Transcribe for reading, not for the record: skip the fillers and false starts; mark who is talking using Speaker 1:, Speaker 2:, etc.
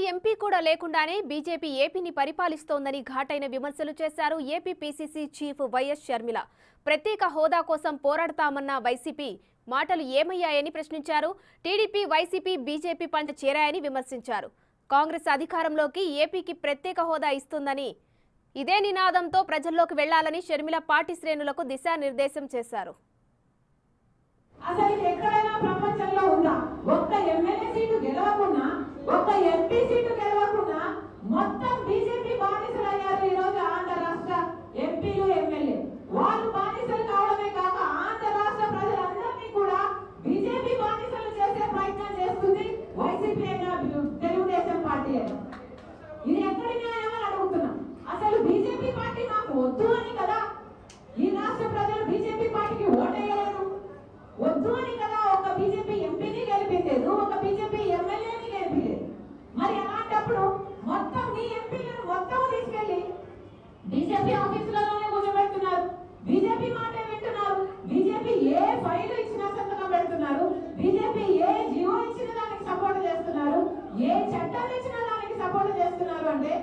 Speaker 1: MP కూడా లేకుండానే BJP ఏపీని పరిపాలిస్తోందని ఘాటైన విమర్శలు చేశారు AP PCC chief YS Sharmila. ప్రత్యేక హోదా కోసం పోరాడతామన్న వైసీపీ మాటలు ఏమయ్యాయని ప్రశ్నించారు. టీడీపీ, వైసీపీ, బీజేపీ పంట చేరాయని విమర్శించారు. కాంగ్రెస్ అధికారంలోకి ఏపీకి ప్రత్యేక హోదా ఇస్తుందని ఇదే నినాదంతో ప్రజల్లోకి వెళ్లాలని షర్మిల పార్టీ శ్రేణులకు దిశానిర్దేశం చేశారు.
Speaker 2: అసలు ఎక్కడైనా ప్రపంచంలో ఉందా ఒక్క ఎమ్మెల్యే సీటు గెలవకున్నా ఒక్క ఎంపీ సీటు గెలవకున్నా మొత్తం బీజేపీ బానిసలు అయ్యారు. ఈ రోజు ఆంధ్ర రాష్ట్ర ఎంపీలు, ఎమ్మెల్యే వాళ్ళు బానిసలు కావడమే కాక ఆంధ్ర రాష్ట్ర ప్రజలందరినీ కూడా బీజేపీ బానిసలు చేసే ప్రయత్నం చేస్తుంది వైసీపీ అయినా తెలుగుదేశం పార్టీ అయినా. ఇది ఎక్కడి న్యాయమని అడుగుతున్నాం. అసలు బీజేపీ పార్టీ మాకు వద్దు అని కదా ఈ రాష్ట్ర ప్రజలు బీజేపీ పార్టీకి ఓటేయలేదు. వద్దు అని కదా ఒక బీజేపీ ఎంపీని గెలిపించలేదు, ఒక బీజేపీ ఎమ్మెల్యేని గెలిపించలేదు. మరి అలాంటప్పుడు మొత్తం మీ ఎంపీలను మొత్తం తీసుకెళ్లి బీజేపీ ఆఫీసులలోనే కూర్చోబెడుతున్నారు. బీజేపీ మాటే వింటున్నారు. బీజేపీ ఏ ఫైల్ ఇచ్చినా సంతకం పెడుతున్నారు. బీజేపీ ఏ జియో ఇచ్చిన దానికి సపోర్ట్ చేస్తున్నారు. ఏ చట్టాలు ఇచ్చినా దానికి సపోర్ట్ చేస్తున్నారు. అంటే